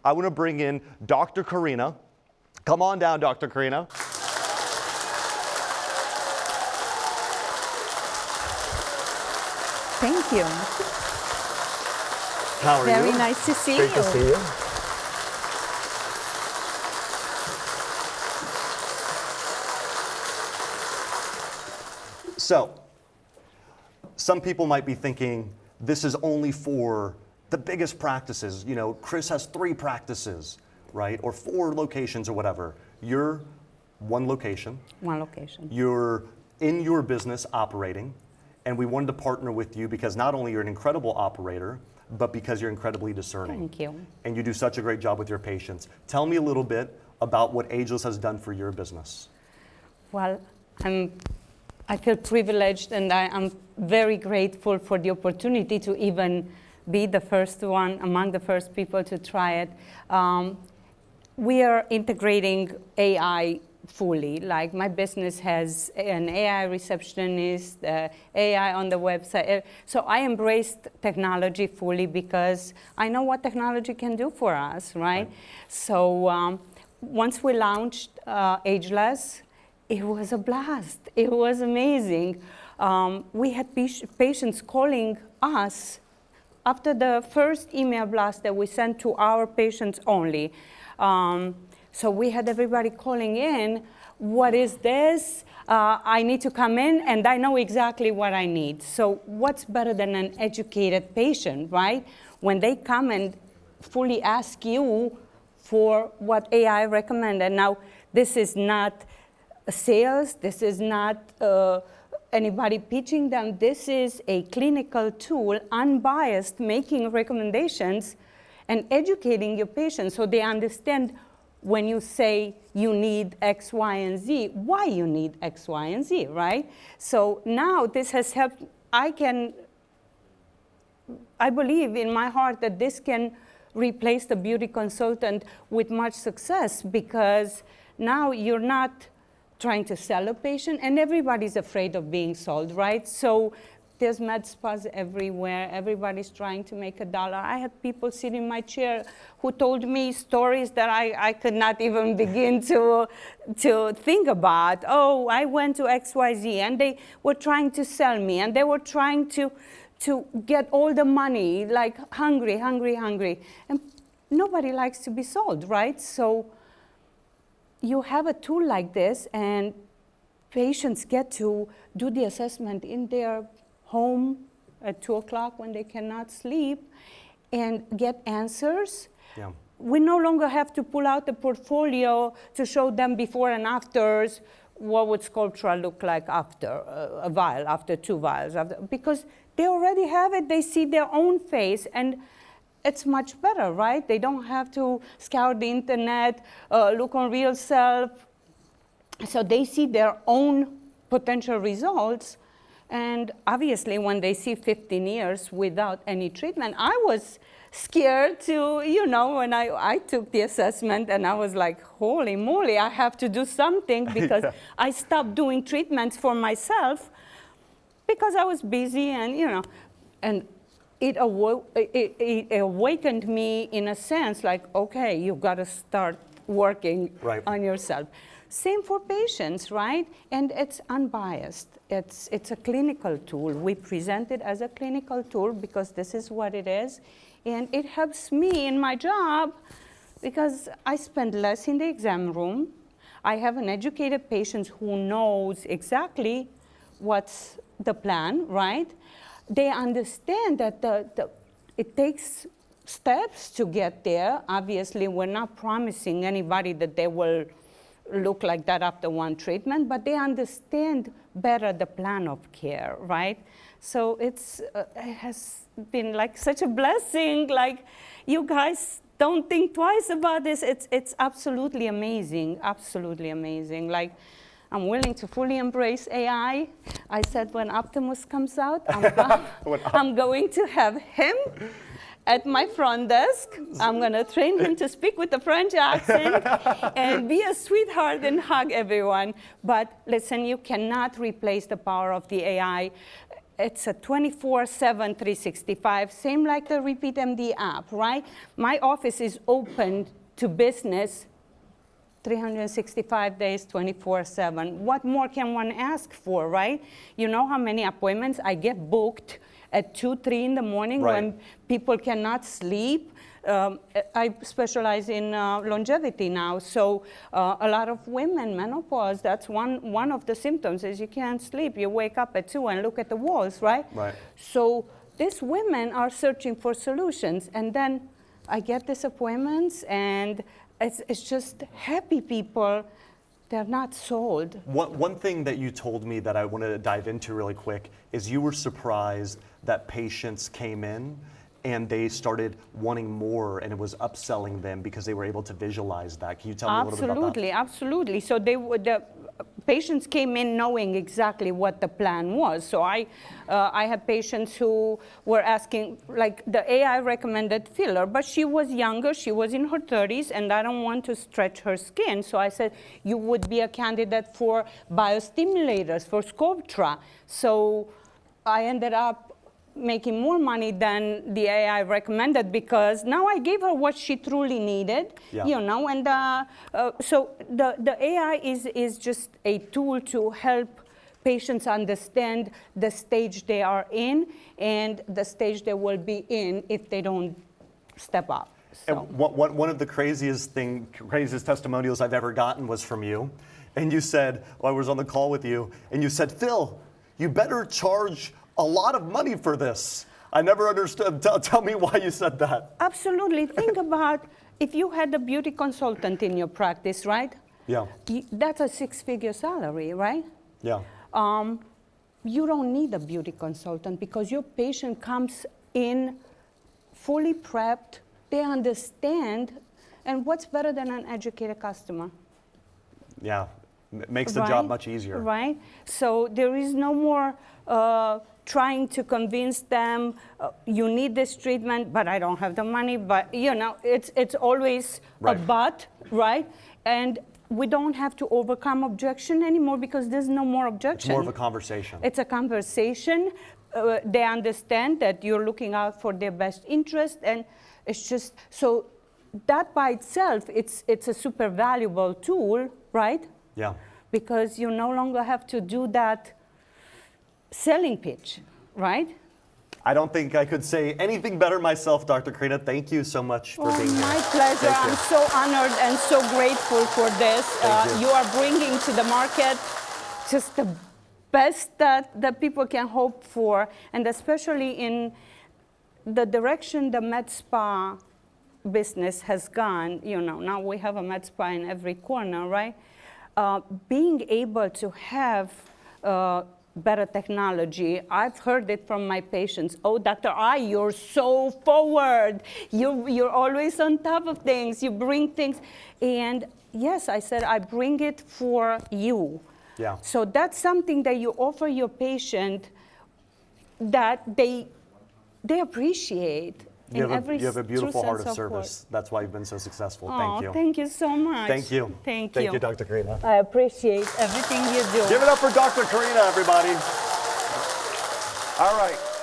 I want to bring in Dr. Corina. Come on down, Dr. Corina. Thank you. How are you? Very nice to see you. Great to see you. So, some people might be thinking this is only for the biggest practices. You know, Chris has 3 practices, right? Or 4 locations or whatever. You're one location. One location. You're in your business operating, and we wanted to partner with you because not only you're an incredible operator, but because you're incredibly discerning. Thank you. And you do such a great job with your patients. Tell me a little bit about what Ageless has done for your business. Well, I feel privileged, and I am very grateful for the opportunity to even be the first one, among the first people to try it. We are integrating AI fully. Like, my business has an AI receptionist, AI on the website. So I embraced technology fully because I know what technology can do for us, right? So once we launched Ageless, it was a blast. It was amazing. We had patients calling us after the first email blast that we sent to our patients only. So we had everybody calling in, what is this? I need to come in and I know exactly what I need. So what's better than an educated patient, right? When they come and fully ask you for what AI recommended. Now, this is not sales, this is not anybody pitching them. This is a clinical tool, unbiased, making recommendations and educating your patients so they understand when you say you need X, Y, and Z, why you need X, Y, and Z, right? So now this has helped. I believe in my heart that this can replace the beauty consultant with much success, because now you're not trying to sell a patient, and everybody's afraid of being sold, right? So there's med spas everywhere. Everybody's trying to make $1. I had people sit in my chair who told me stories that I could not even begin to think about. Oh, I went to XYZ, and they were trying to sell me, and they were trying to get all the money, like hungry. And nobody likes to be sold, right? So you have a tool like this, and patients get to do the assessment in their home at 2 o'clock when they cannot sleep and get answers. Yeah. We no longer have to pull out the portfolio to show them before and afters. What would sculptura look like after a vial, after 2 vials, because they already have it. They see their own face, and it's much better, right? They don't have to scour the internet, look on Real Self. So they see their own potential results. And obviously, when they see 15 years without any treatment, I was scared to, you know, when I took the assessment, and I was like, holy moly, I have to do something, because I stopped doing treatments for myself because I was busy, and, you know, and it awakened me in a sense, like, okay, you've got to start working on yourself. Same for patients, right? And it's unbiased. It's a clinical tool. We present it as a clinical tool because this is what it is. And it helps me in my job because I spend less in the exam room. I have an educated patient who knows exactly what's the plan, right? They understand that it takes steps to get there. Obviously, we're not promising anybody that they will look like that after one treatment, but they understand better the plan of care, right? So it has been like such a blessing. Like, you guys don't think twice about this. It's absolutely amazing, absolutely amazing. Like, I'm willing to fully embrace AI. I said when Optimus comes out, I'm going to have him at my front desk. I'm going to train him to speak with a French accent and be a sweetheart and hug everyone. But listen, you cannot replace the power of the AI. it's a 24/7, 365, same like the Repeat MD app, right? My office is open to business 365 days, 24/7. What more can one ask for, right? You know how many appointments I get booked at 2, 3 in the morning when people cannot sleep? I specialize in longevity now, so a lot of women, menopause, that's one of the symptoms is you can't sleep. You wake up at 2 and look at the walls, right? Right. So these women are searching for solutions, and then I get these appointments, and it's just happy people. They're not sold. One thing that you told me that I want to dive into really quick is you were surprised that patients came in and they started wanting more, and it was upselling them because they were able to visualize that. Can you tell me a little bit about that? Absolutely. So the patients came in knowing exactly what the plan was. So I had patients who were asking, like the AI recommended filler, but she was younger, she was in her 30s, and I don't want to stretch her skin. So I said, you would be a candidate for biostimulators, for Sculptra. So I ended up making more money than the AI recommended because now I gave her what she truly needed, you know, and so the AI is just a tool to help patients understand the stage they are in and the stage they will be in if they don't step up. So. And one of the craziest testimonials I've ever gotten was from you. And you said, well, I was on the call with you, and you said, Phil, you better charge a lot of money for this. I never understood. Tell me why you said that. Absolutely. Think about if you had a beauty consultant in your practice, right? Yeah. That's a 6-figure salary, right? Yeah. You don't need a beauty consultant because your patient comes in fully prepped, they understand, and what's better than an educated customer? Yeah. Makes the job much easier. Right. So there is no more trying to convince them you need this treatment, but I don't have the money. But you know, it's always a but, right? And we don't have to overcome objection anymore because there's no more objection. It's more of a conversation. It's a conversation. They understand that you're looking out for their best interest, and it's just so that by itself, it's a super valuable tool, right? Yeah. Because you no longer have to do that selling pitch, right? I don't think I could say anything better myself, Dr. Corina. Thank you so much for being here. My pleasure. I'm so honored and so grateful for this. You are bringing to the market just the best that people can hope for, and especially in the direction the med spa business has gone. You know, now we have a med spa in every corner, right? Being able to have better technology. I've heard it from my patients. Oh, Dr. I, you're so forward. You're always on top of things. You bring things. And yes, I said, I bring it for you. Yeah. So that's something that you offer your patient that they appreciate. You have a beautiful heart of service. That's why you've been so successful. Thank you. Thank you so much. Thank you. Thank you. Thank you, Dr. Corina. I appreciate everything you do. Give it up for Dr. Corina, everybody. All right.